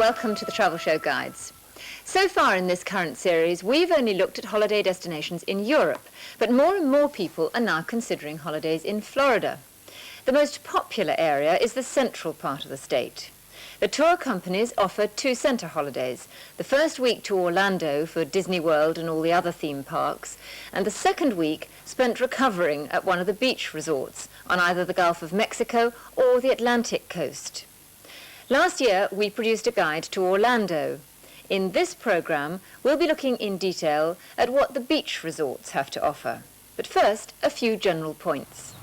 welcome to the Travel Show Guides. So far in this current series, we've only looked at holiday destinations in Europe, but more and more people are now considering holidays in Florida. The most popular area is the central part of the state. The tour companies offer two center holidays, the first week to Orlando for Disney World and all the other theme parks, and the second week spent recovering at one of the beach resorts on either the Gulf of Mexico or the Atlantic coast. Last year, we produced a guide to Orlando. In this program, we'll be looking in detail at what the beach resorts have to offer. But first, a few general points.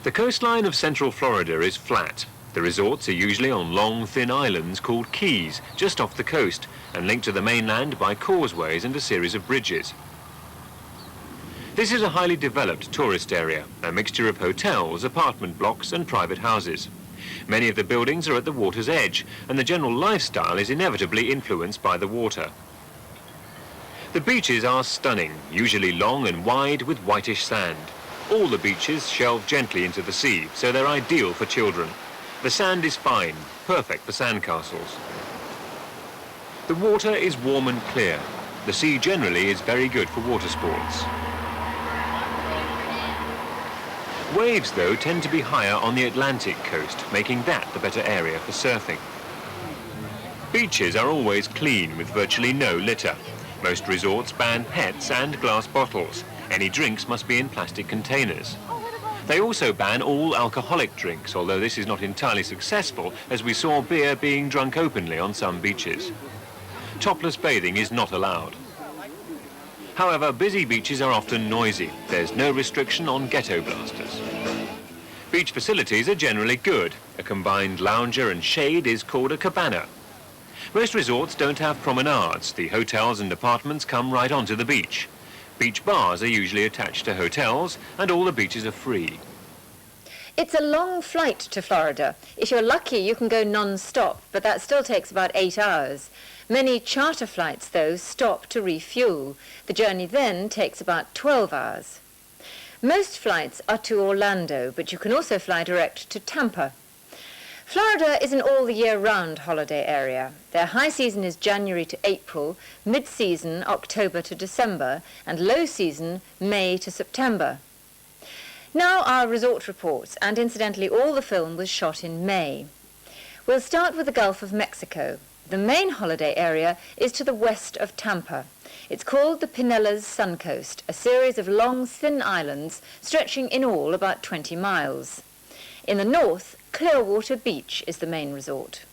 The coastline of central Florida is flat. The resorts are usually on long, thin islands called keys, just off the coast, and linked to the mainland by causeways and a series of bridges. This is a highly developed tourist area, a mixture of hotels, apartment blocks and private houses. Many of the buildings are at the water's edge, and the general lifestyle is inevitably influenced by the water. The beaches are stunning, usually long and wide with whitish sand. All the beaches shelve gently into the sea, so they're ideal for children. The sand is fine, perfect for sandcastles. The water is warm and clear. The sea generally is very good for water sports. Waves, though, tend to be higher on the Atlantic coast, making that the better area for surfing. Beaches are always clean with virtually no litter. Most resorts ban pets and glass bottles. Any drinks must be in plastic containers. They also ban all alcoholic drinks, although this is not entirely successful, as we saw beer being drunk openly on some beaches. Topless bathing is not allowed. However, busy beaches are often noisy. There's no restriction on ghetto blasters. Beach facilities are generally good. A combined lounger and shade is called a cabana. Most resorts don't have promenades. The hotels and apartments come right onto the beach. Beach bars are usually attached to hotels, and all the beaches are free. It's a long flight to Florida. If you're lucky, you can go non-stop, but that still takes about 8 hours. Many charter flights, though, stop to refuel. The journey then takes about 12 hours. Most flights are to Orlando, but you can also fly direct to Tampa. Florida is an all-the-year-round holiday area. Their high season is January to April, mid-season October to December, and low season May to September. Now our resort reports, and incidentally all the film was shot in May. We'll start with the Gulf of Mexico. The main holiday area is to the west of Tampa. It's called the Pinellas Suncoast, a series of long, thin islands stretching in all about 20 miles. In the north, Clearwater Beach is the main resort.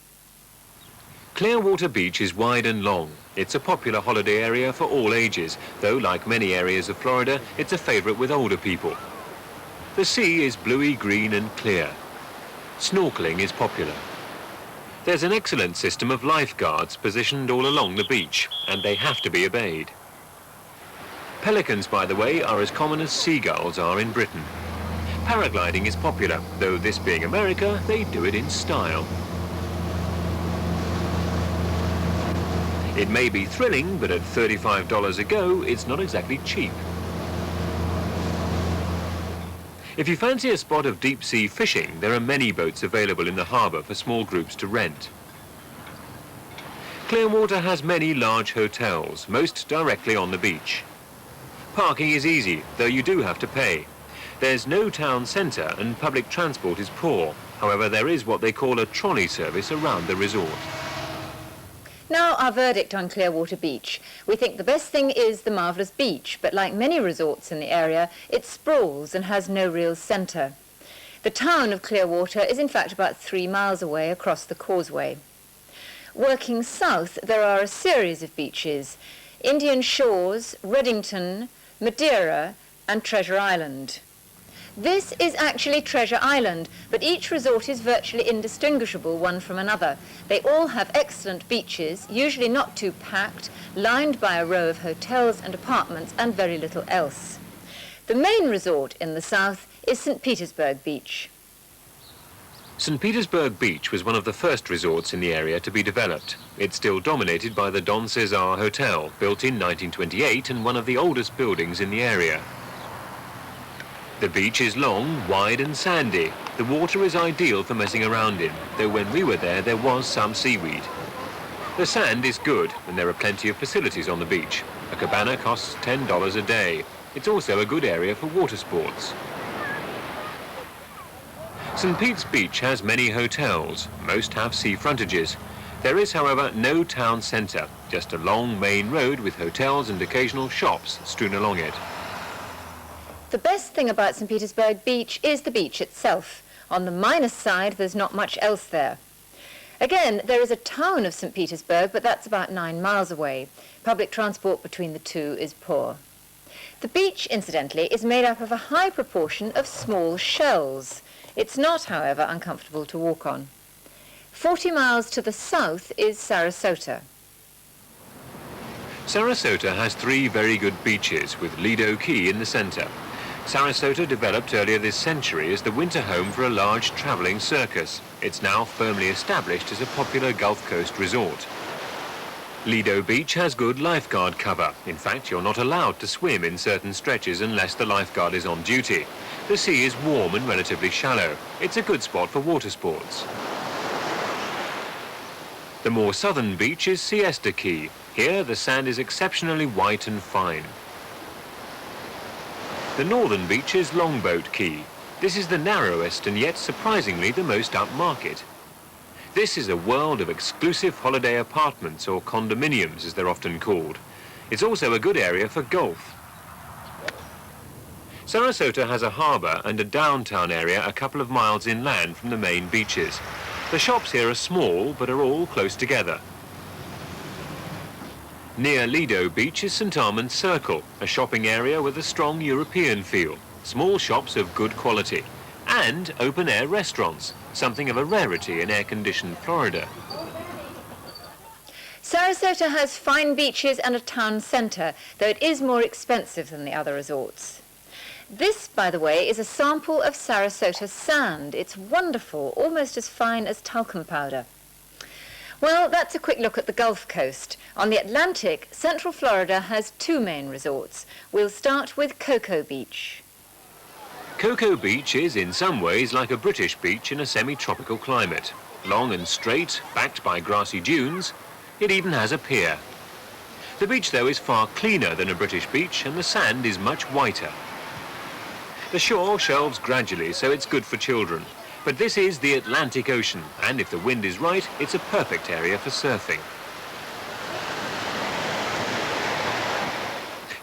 Clearwater Beach is wide and long. It's a popular holiday area for all ages, though like many areas of Florida, it's a favorite with older people. The sea is bluey green and clear. Snorkeling is popular. There's an excellent system of lifeguards positioned all along the beach, and they have to be obeyed. Pelicans, by the way, are as common as seagulls are in Britain. Paragliding is popular, though this being America, they do it in style. It may be thrilling, but at $35 a go, it's not exactly cheap. If you fancy a spot of deep-sea fishing, there are many boats available in the harbour for small groups to rent. Clearwater has many large hotels, most directly on the beach. Parking is easy, though you do have to pay. There's no town centre and public transport is poor. However, there is what they call a trolley service around the resort. Now our verdict on Clearwater Beach. We think the best thing is the marvellous beach, but like many resorts in the area, it sprawls and has no real centre. The town of Clearwater is in fact about 3 miles away across the causeway. Working south, there are a series of beaches: Indian Shores, Reddington, Madeira and Treasure Island. This is actually Treasure Island, but each resort is virtually indistinguishable one from another. They all have excellent beaches, usually not too packed, lined by a row of hotels and apartments and very little else. The main resort in the south is St. Petersburg Beach. St. Petersburg Beach was one of the first resorts in the area to be developed. It's still dominated by the Don Cesar Hotel, built in 1928 and one of the oldest buildings in the area. The beach is long, wide and sandy. The water is ideal for messing around in, though when we were there was some seaweed. The sand is good, and there are plenty of facilities on the beach. A cabana costs $10 a day. It's also a good area for water sports. St. Pete's Beach has many hotels. Most have sea frontages. There is, however, no town centre, just a long main road with hotels and occasional shops strewn along it. The best thing about St. Petersburg Beach is the beach itself. On the minus side, there's not much else there. Again, there is a town of St. Petersburg, but that's about 9 miles away. Public transport between the two is poor. The beach, incidentally, is made up of a high proportion of small shells. It's not, however, uncomfortable to walk on. 40 miles to the south is Sarasota. Sarasota has 3 very good beaches, with Lido Key in the centre. Sarasota developed earlier this century as the winter home for a large travelling circus. It's now firmly established as a popular Gulf Coast resort. Lido Beach has good lifeguard cover. In fact, you're not allowed to swim in certain stretches unless the lifeguard is on duty. The sea is warm and relatively shallow. It's a good spot for water sports. The more southern beach is Siesta Key. Here, the sand is exceptionally white and fine. The northern beach is Longboat Key. This is the narrowest and yet surprisingly the most upmarket. This is a world of exclusive holiday apartments, or condominiums as they're often called. It's also a good area for golf. Sarasota has a harbour and a downtown area a couple of miles inland from the main beaches. The shops here are small but are all close together. Near Lido Beach is St. Armand's Circle, a shopping area with a strong European feel. Small shops of good quality. And open-air restaurants, something of a rarity in air-conditioned Florida. Sarasota has fine beaches and a town centre, though it is more expensive than the other resorts. This, by the way, is a sample of Sarasota sand. It's wonderful, almost as fine as talcum powder. Well, that's a quick look at the Gulf Coast. On the Atlantic, Central Florida has 2 main resorts. We'll start with Cocoa Beach. Cocoa Beach is in some ways like a British beach in a semi-tropical climate. Long and straight, backed by grassy dunes, it even has a pier. The beach, though, is far cleaner than a British beach, and the sand is much whiter. The shore shelves gradually, so it's good for children. But this is the Atlantic Ocean, and if the wind is right, it's a perfect area for surfing.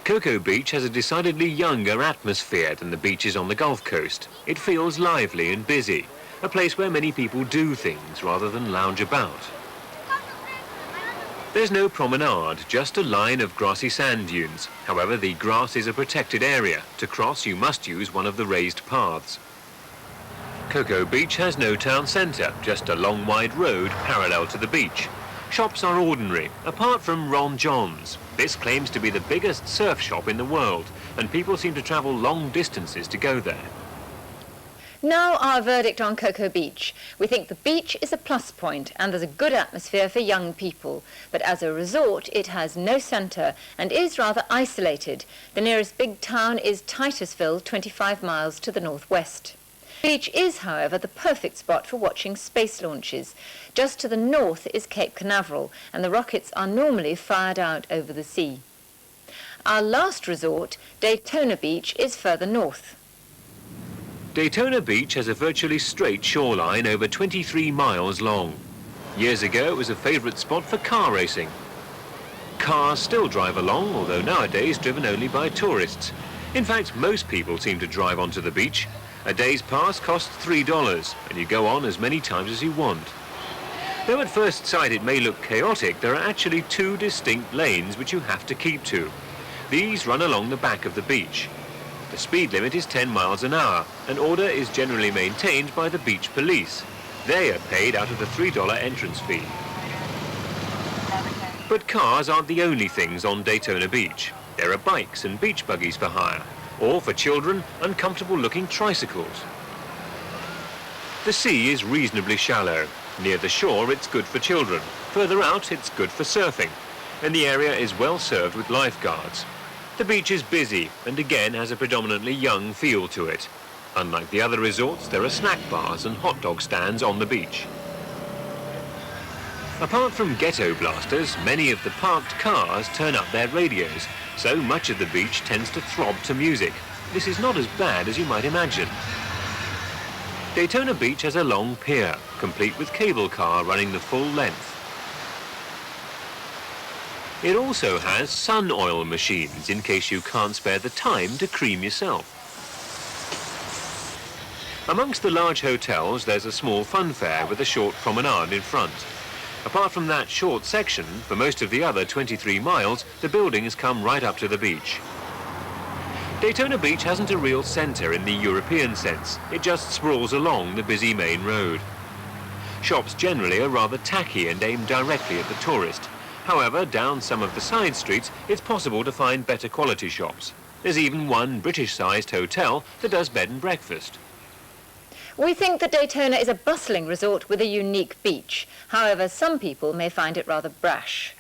Cocoa Beach has a decidedly younger atmosphere than the beaches on the Gulf Coast. It feels lively and busy, a place where many people do things rather than lounge about. There's no promenade, just a line of grassy sand dunes. However, the grass is a protected area. To cross, you must use one of the raised paths. Cocoa Beach has no town centre, just a long wide road parallel to the beach. Shops are ordinary, apart from Ron John's. This claims to be the biggest surf shop in the world, and people seem to travel long distances to go there. Now our verdict on Cocoa Beach. We think the beach is a plus point and there's a good atmosphere for young people. But as a resort, it has no centre and is rather isolated. The nearest big town is Titusville, 25 miles to the northwest. The beach is, however, the perfect spot for watching space launches. Just to the north is Cape Canaveral, and the rockets are normally fired out over the sea. Our last resort, Daytona Beach, is further north. Daytona Beach has a virtually straight shoreline over 23 miles long. Years ago, it was a favourite spot for car racing. Cars still drive along, although nowadays driven only by tourists. In fact, most people seem to drive onto the beach. A day's pass costs $3, and you go on as many times as you want. Though at first sight it may look chaotic, there are actually 2 distinct lanes which you have to keep to. These run along the back of the beach. The speed limit is 10 miles an hour, and order is generally maintained by the beach police. They are paid out of the $3 entrance fee. But cars aren't the only things on Daytona Beach. There are bikes and beach buggies for hire, or for children, uncomfortable-looking tricycles. The sea is reasonably shallow. Near the shore, it's good for children. Further out, it's good for surfing, and the area is well served with lifeguards. The beach is busy, and again has a predominantly young feel to it. Unlike the other resorts, there are snack bars and hot dog stands on the beach. Apart from ghetto blasters, many of the parked cars turn up their radios, so much of the beach tends to throb to music. This is not as bad as you might imagine. Daytona Beach has a long pier, complete with cable car running the full length. It also has sun oil machines in case you can't spare the time to cream yourself. Amongst the large hotels, there's a small fun fair with a short promenade in front. Apart from that short section, for most of the other 23 miles, the buildings come right up to the beach. Daytona Beach hasn't a real centre in the European sense. It just sprawls along the busy main road. Shops generally are rather tacky and aimed directly at the tourist. However, down some of the side streets, it's possible to find better quality shops. There's even one British-sized hotel that does bed and breakfast. We think that Daytona is a bustling resort with a unique beach. However, some people may find it rather brash.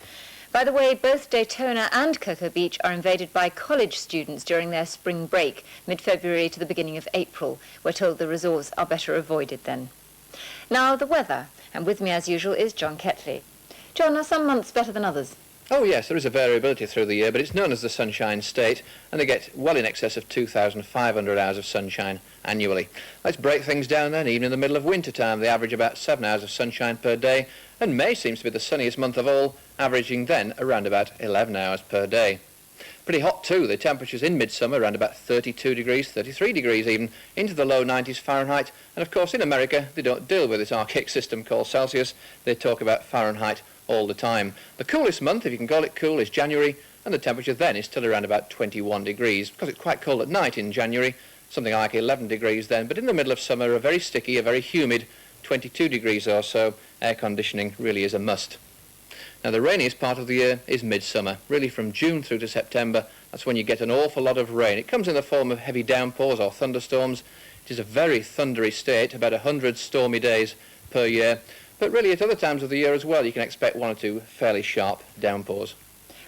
By the way, both Daytona and Cocoa Beach are invaded by college students during their spring break, mid-February to the beginning of April. We're told the resorts are better avoided then. Now, the weather, and with me as usual is John Kettley. John, are some months better than others? Oh yes, there is a variability through the year, but it's known as the Sunshine State, and they get well in excess of 2,500 hours of sunshine annually. Let's break things down then. Even in the middle of winter time, they average about 7 hours of sunshine per day, and May seems to be the sunniest month of all, averaging then around about 11 hours per day. Pretty hot too. The temperatures in midsummer around about 32 degrees, 33 degrees even, into the low 90s Fahrenheit, and of course in America they don't deal with this archaic system called Celsius. They talk about Fahrenheit all the time. The coolest month, if you can call it cool, is January, and the temperature then is still around about 21 degrees, because it's quite cold at night in January, something like 11 degrees then, but in the middle of summer, a very sticky, a very humid 22 degrees or so. Air conditioning really is a must. Now the rainiest part of the year is midsummer, really from June through to September. That's when you get an awful lot of rain. It comes in the form of heavy downpours or thunderstorms. It is a very thundery state, about 100 stormy days per year. But really at other times of the year as well, you can expect one or two fairly sharp downpours.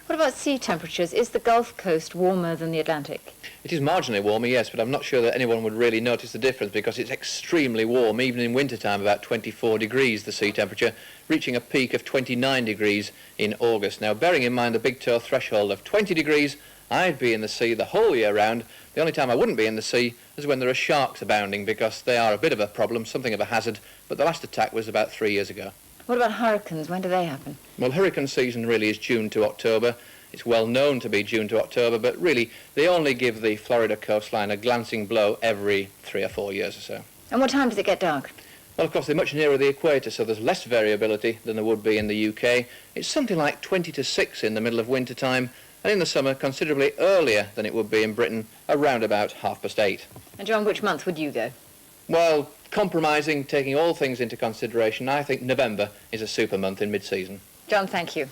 What about sea temperatures? Is the Gulf Coast warmer than the Atlantic? It is marginally warmer, yes, but I'm not sure that anyone would really notice the difference because it's extremely warm, even in wintertime, about 24 degrees the sea temperature, reaching a peak of 29 degrees in August. Now, bearing in mind the big toe threshold of 20 degrees, I'd be in the sea the whole year round. The only time I wouldn't be in the sea is when there are sharks abounding, because they are a bit of a problem, something of a hazard, but the last attack was about 3 years ago. What about hurricanes? When do they happen? Well, hurricane season really is June to October. It's well known to be June to October, but really they only give the Florida coastline a glancing blow every 3 or 4 years or so. And what time does it get dark? Well, of course, they're much nearer the equator, so there's less variability than there would be in the UK. It's something like 20 to 6 in the middle of winter time, and in the summer considerably earlier than it would be in Britain, around about 8:30. And John, which month would you go? Well, compromising, taking all things into consideration, I think November is a super month in mid-season. John, thank you.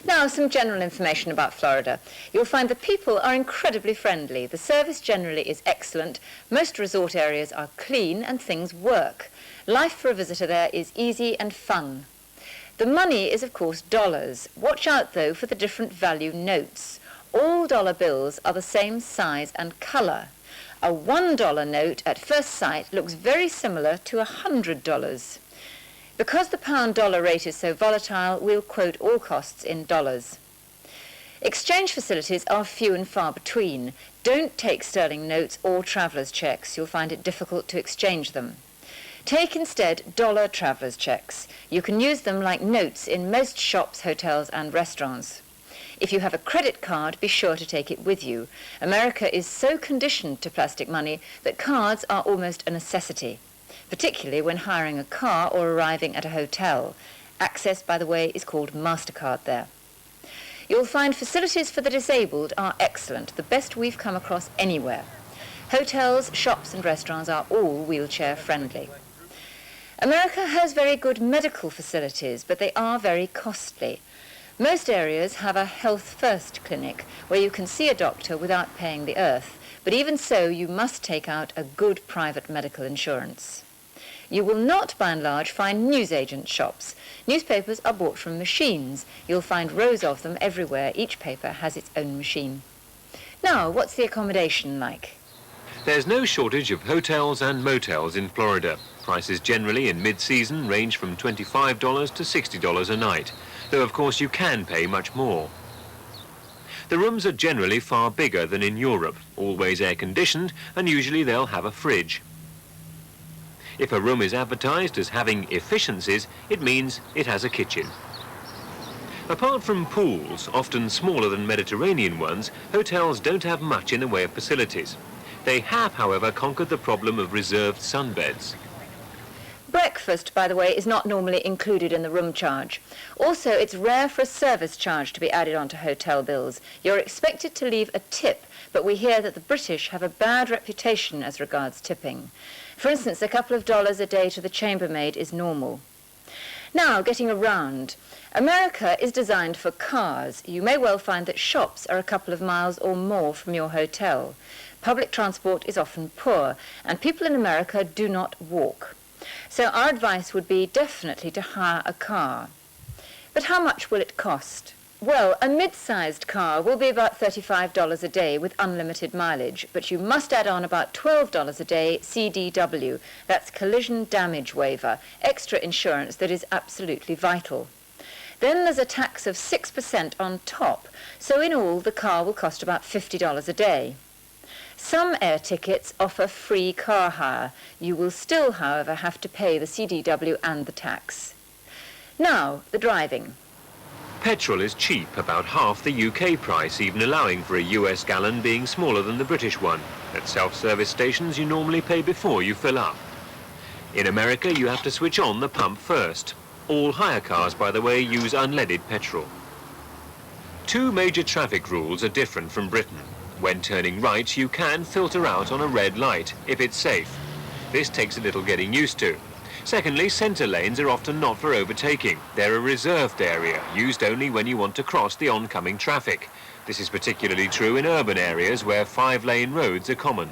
Now, some general information about Florida. You'll find the people are incredibly friendly. The service generally is excellent. Most resort areas are clean and things work. Life for a visitor there is easy and fun. The money is, of course, dollars. Watch out, though, for the different value notes. All dollar bills are the same size and colour. A $1 note at first sight looks very similar to $100. Because the pound-dollar rate is so volatile, we'll quote all costs in dollars. Exchange facilities are few and far between. Don't take sterling notes or traveller's checks. You'll find it difficult to exchange them. Take instead dollar traveller's checks. You can use them like notes in most shops, hotels and restaurants. If you have a credit card, be sure to take it with you. America is so conditioned to plastic money that cards are almost a necessity, particularly when hiring a car or arriving at a hotel. Access, by the way, is called MasterCard there. You'll find facilities for the disabled are excellent, the best we've come across anywhere. Hotels, shops and restaurants are all wheelchair friendly. America has very good medical facilities, but they are very costly. Most areas have a Health First clinic where you can see a doctor without paying the earth, but even so you must take out a good private medical insurance. You will not, by and large, find newsagent shops. Newspapers are bought from machines. You'll find rows of them everywhere. Each paper has its own machine. Now, what's the accommodation like? There's no shortage of hotels and motels in Florida. Prices generally in mid-season range from $25 to $60 a night, though of course you can pay much more. The rooms are generally far bigger than in Europe, always air-conditioned, and usually they'll have a fridge. If a room is advertised as having efficiencies, it means it has a kitchen. Apart from pools, often smaller than Mediterranean ones, hotels don't have much in the way of facilities. They have, however, conquered the problem of reserved sunbeds. Breakfast, by the way, is not normally included in the room charge. Also, it's rare for a service charge to be added onto hotel bills. You're expected to leave a tip, but we hear that the British have a bad reputation as regards tipping. For instance, a couple of dollars a day to the chambermaid is normal. Now, getting around. America is designed for cars. You may well find that shops are a couple of miles or more from your hotel. Public transport is often poor, and people in America do not walk. So our advice would be definitely to hire a car. But how much will it cost? Well, a mid-sized car will be about $35 a day with unlimited mileage, but you must add on about $12 a day CDW, that's collision damage waiver, extra insurance that is absolutely vital. Then there's a tax of 6% on top, so in all the car will cost about $50 a day. Some air tickets offer free car hire. You will still, however, have to pay the CDW and the tax. Now, the driving. Petrol is cheap, about half the UK price, even allowing for a US gallon being smaller than the British one. At self-service stations, you normally pay before you fill up. In America, you have to switch on the pump first. All hire cars, by the way, use unleaded petrol. Two major traffic rules are different from Britain. When turning right, you can filter out on a red light, if it's safe. This takes a little getting used to. Secondly, centre lanes are often not for overtaking. They're a reserved area, used only when you want to cross the oncoming traffic. This is particularly true in urban areas where 5-lane roads are common.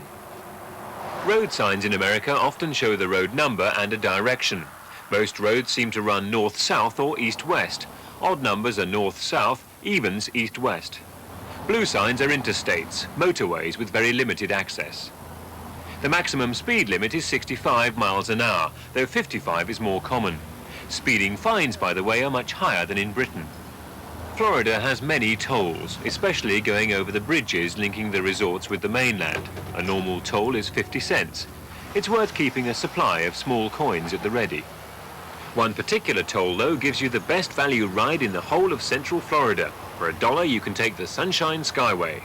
Road signs in America often show the road number and a direction. Most roads seem to run north-south or east-west. Odd numbers are north-south, evens east-west. Blue signs are interstates, motorways with very limited access. The maximum speed limit is 65 miles an hour, though 55 is more common. Speeding fines, by the way, are much higher than in Britain. Florida has many tolls, especially going over the bridges linking the resorts with the mainland. A normal toll is 50 cents. It's worth keeping a supply of small coins at the ready. One particular toll, though, gives you the best value ride in the whole of Central Florida. For $1, you can take the Sunshine Skyway.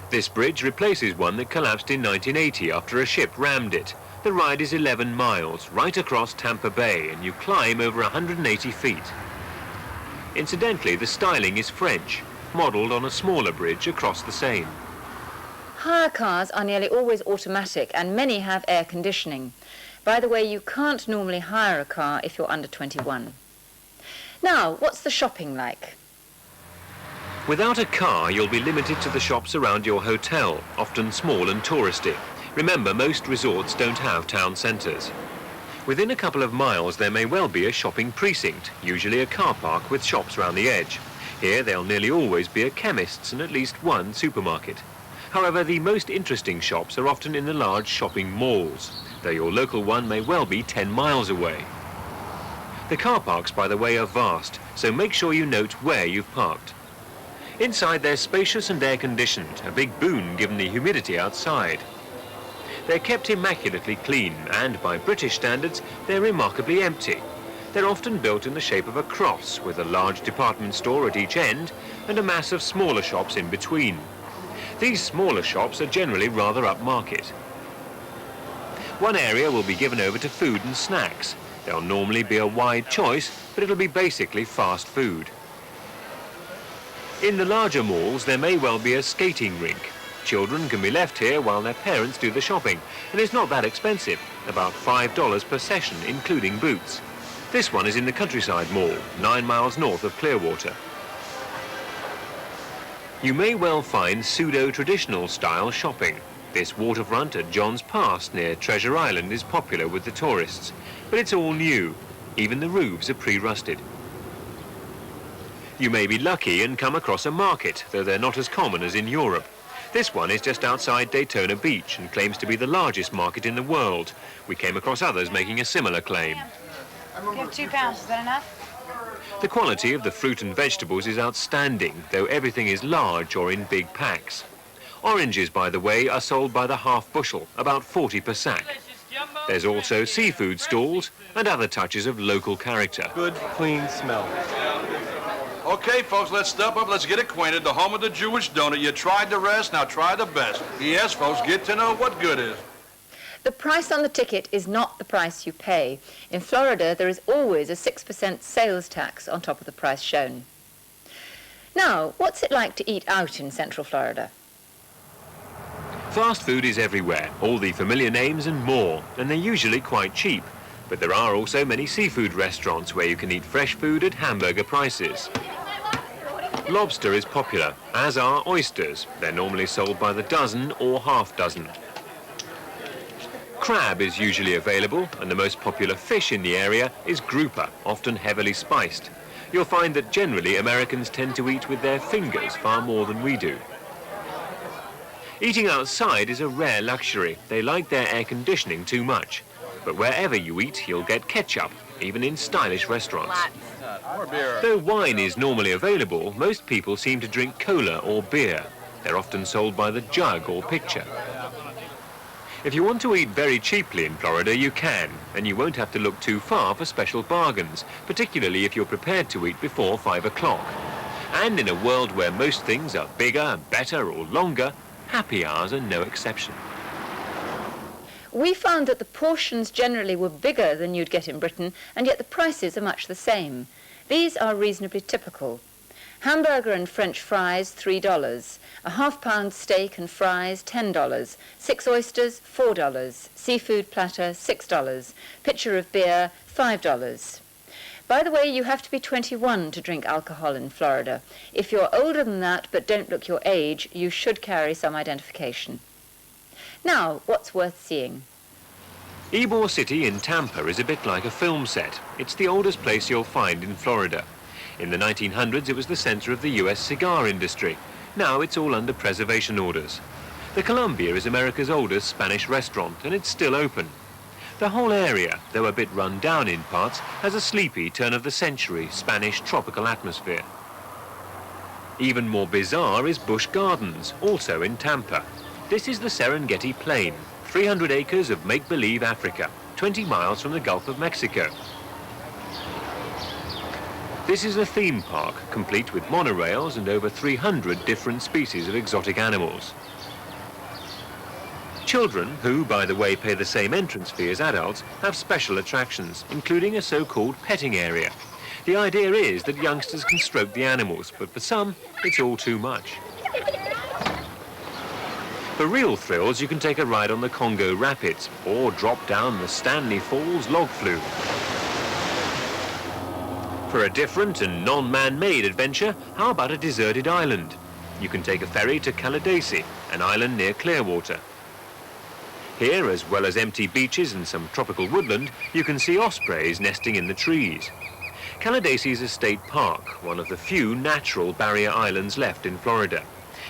This bridge replaces one that collapsed in 1980 after a ship rammed it. The ride is 11 miles, right across Tampa Bay, and you climb over 180 feet. Incidentally, the styling is French, modelled on a smaller bridge across the Seine. Hire cars are nearly always automatic, and many have air conditioning. By the way, you can't normally hire a car if you're under 21. Now, what's the shopping like? Without a car, you'll be limited to the shops around your hotel, often small and touristy. Remember, most resorts don't have town centres. Within a couple of miles, there may well be a shopping precinct, usually a car park with shops round the edge. Here, there'll nearly always be a chemist's and at least one supermarket. However, the most interesting shops are often in the large shopping malls, though your local one may well be 10 miles away. The car parks, by the way, are vast, so make sure you note where you've parked. Inside, they're spacious and air-conditioned, a big boon given the humidity outside. They're kept immaculately clean, and by British standards, they're remarkably empty. They're often built in the shape of a cross, with a large department store at each end and a mass of smaller shops in between. These smaller shops are generally rather upmarket. One area will be given over to food and snacks. There'll normally be a wide choice, but it'll be basically fast food. In the larger malls, there may well be a skating rink. Children can be left here while their parents do the shopping, and it's not that expensive, about $5 per session, including boots. This one is in the Countryside Mall, 9 miles north of Clearwater. You may well find pseudo-traditional style shopping. This waterfront at John's Pass near Treasure Island is popular with the tourists, but it's all new. Even the roofs are pre-rusted. You may be lucky and come across a market, though they're not as common as in Europe. This one is just outside Daytona Beach and claims to be the largest market in the world. We came across others making a similar claim. Give 2 pounds, is that enough? The quality of the fruit and vegetables is outstanding, though everything is large or in big packs. Oranges, by the way, are sold by the half bushel, about 40 per sack. There's also seafood stalls and other touches of local character. Good, clean smell. Okay, folks, let's step up. Let's get acquainted. The home of the Jewish donut. You tried the rest, now try the best. Yes, folks, get to know what good is. The price on the ticket is not the price you pay. In Florida, there is always a 6% sales tax on top of the price shown. Now, what's it like to eat out in Central Florida? Fast food is everywhere, all the familiar names and more, and they're usually quite cheap. But there are also many seafood restaurants where you can eat fresh food at hamburger prices. Lobster is popular, as are oysters. They're normally sold by the dozen or half dozen. Crab is usually available, and the most popular fish in the area is grouper, often heavily spiced. You'll find that generally Americans tend to eat with their fingers far more than we do. Eating outside is a rare luxury. They like their air conditioning too much. But wherever you eat, you'll get ketchup, even in stylish restaurants. Though wine is normally available, most people seem to drink cola or beer. They're often sold by the jug or pitcher. If you want to eat very cheaply in Florida, you can, and you won't have to look too far for special bargains, particularly if you're prepared to eat before 5 o'clock. And in a world where most things are bigger, better or longer, happy hours are no exception. We found that the portions generally were bigger than you'd get in Britain, and yet the prices are much the same. These are reasonably typical. Hamburger and French fries, $3. A half-pound steak and fries, $10. 6 oysters, $4. Seafood platter, $6. Pitcher of beer, $5. By the way, you have to be 21 to drink alcohol in Florida. If you're older than that but don't look your age, you should carry some identification. Now, what's worth seeing? Ybor City in Tampa is a bit like a film set. It's the oldest place you'll find in Florida. In the 1900s, it was the center of the US cigar industry. Now it's all under preservation orders. The Columbia is America's oldest Spanish restaurant, and it's still open. The whole area, though a bit run down in parts, has a sleepy turn-of-the-century Spanish tropical atmosphere. Even more bizarre is Busch Gardens, also in Tampa. This is the Serengeti Plain, 300 acres of make-believe Africa, 20 miles from the Gulf of Mexico. This is a theme park, complete with monorails and over 300 different species of exotic animals. Children, who, by the way, pay the same entrance fee as adults, have special attractions, including a so-called petting area. The idea is that youngsters can stroke the animals, but for some, it's all too much. For real thrills, you can take a ride on the Congo Rapids or drop down the Stanley Falls log flume. For a different and non-man-made adventure, how about a deserted island? You can take a ferry to Calidasi, an island near Clearwater. Here, as well as empty beaches and some tropical woodland, you can see ospreys nesting in the trees. Calidasi is a state park, one of the few natural barrier islands left in Florida.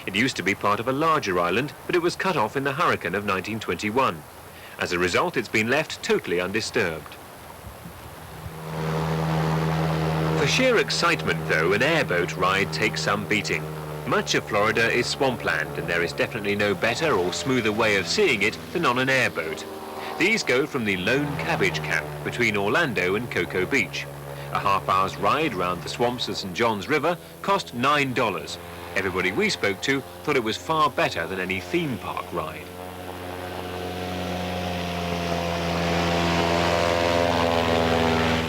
It used to be part of a larger island, but it was cut off in the hurricane of 1921. As a result, it's been left totally undisturbed. For sheer excitement, though, an airboat ride takes some beating. Much of Florida is swampland, and there is definitely no better or smoother way of seeing it than on an airboat. These go from the Lone Cabbage Camp between Orlando and Cocoa Beach. A half-hour's ride round the swamps of St. John's River cost $9. Everybody we spoke to thought it was far better than any theme park ride.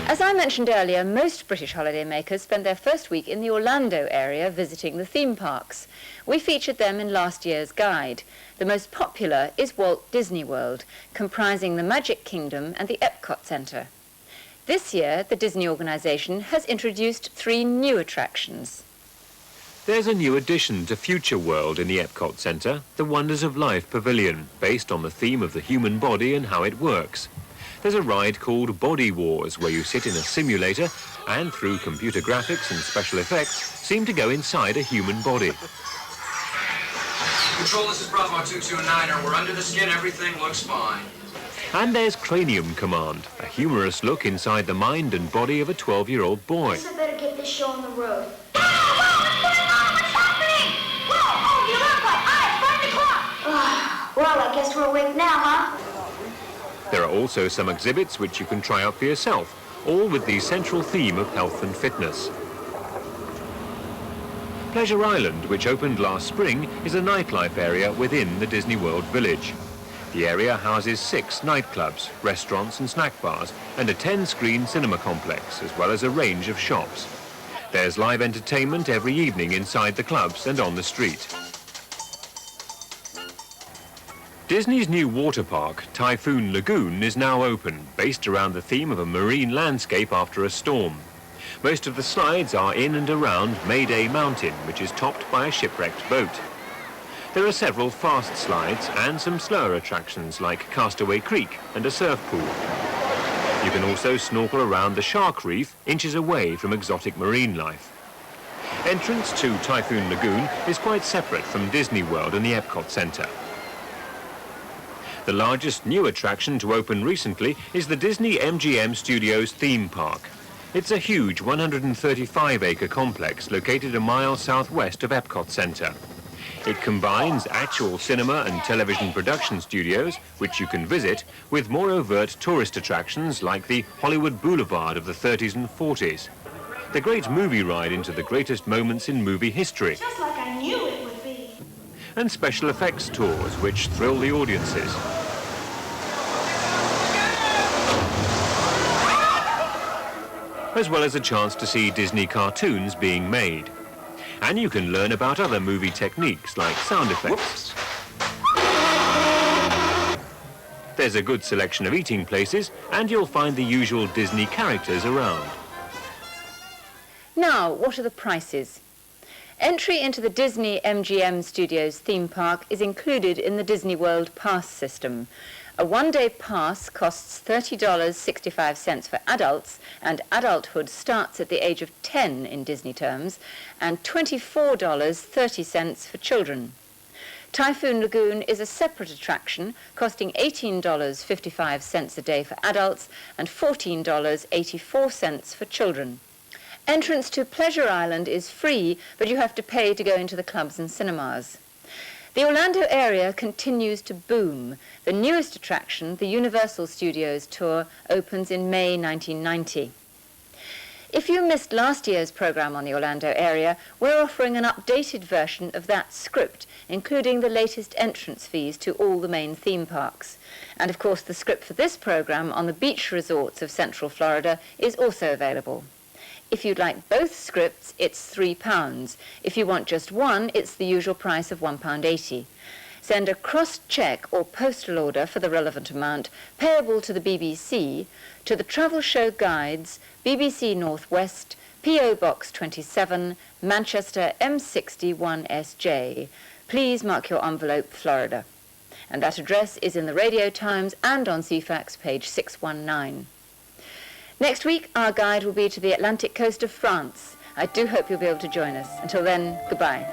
As I mentioned earlier, most British holidaymakers spend their first week in the Orlando area visiting the theme parks. We featured them in last year's guide. The most popular is Walt Disney World, comprising the Magic Kingdom and the Epcot Center. This year, the Disney organization has introduced 3 new attractions. There's a new addition to Future World in the Epcot Center, the Wonders of Life Pavilion, based on the theme of the human body and how it works. There's a ride called Body Wars, where you sit in a simulator and, through computer graphics and special effects, seem to go inside a human body. Control, this is Bravo 229er. We're under the skin. Everything looks fine. And there's Cranium Command, a humorous look inside the mind and body of a 12-year-old boy. I guess I better get this show on the road. Whoa, what's going on? What's happening? Whoa, oh, you look like 5 o'clock. Well, I guess we're awake now, huh? There are also some exhibits which you can try out for yourself, all with the central theme of health and fitness. Pleasure Island, which opened last spring, is a nightlife area within the Disney World Village. The area houses 6 nightclubs, restaurants and snack bars, and a 10-screen cinema complex, as well as a range of shops. There's live entertainment every evening inside the clubs and on the street. Disney's new water park, Typhoon Lagoon, is now open, based around the theme of a marine landscape after a storm. Most of the slides are in and around Mayday Mountain, which is topped by a shipwrecked boat. There are several fast slides and some slower attractions like Castaway Creek and a surf pool. You can also snorkel around the shark reef inches away from exotic marine life. Entrance to Typhoon Lagoon is quite separate from Disney World and the Epcot Center. The largest new attraction to open recently is the Disney MGM Studios theme park. It's a huge 135-acre complex located a mile southwest of Epcot Center. It combines actual cinema and television production studios, which you can visit, with more overt tourist attractions like the Hollywood Boulevard of the 30s and 40s. The great movie ride into the greatest moments in movie history. Just like I knew it would be. And special effects tours, which thrill the audiences. As well as a chance to see Disney cartoons being made. And you can learn about other movie techniques like sound effects. There's a good selection of eating places, and you'll find the usual Disney characters around. Now, what are the prices? Entry into the Disney MGM Studios theme park is included in the Disney World Pass system. A one-day pass costs $30.65 for adults, and adulthood starts at the age of 10 in Disney terms, and $24.30 for children. Typhoon Lagoon is a separate attraction, costing $18.55 a day for adults and $14.84 for children. Entrance to Pleasure Island is free, but you have to pay to go into the clubs and cinemas. The Orlando area continues to boom. The newest attraction, the Universal Studios Tour, opens in May 1990. If you missed last year's program on the Orlando area, we're offering an updated version of that script, including the latest entrance fees to all the main theme parks. And of course, the script for this program on the beach resorts of Central Florida is also available. If you'd like both scripts, it's £3. If you want just one, it's the usual price of £1.80. Send a crossed cheque or postal order for the relevant amount, payable to the BBC, to the Travel Show Guides, BBC North West, P.O. Box 27, Manchester M61SJ. Please mark your envelope Florida. And that address is in the Radio Times and on CFAX page 619. Next week, our guide will be to the Atlantic coast of France. I do hope you'll be able to join us. Until then, goodbye.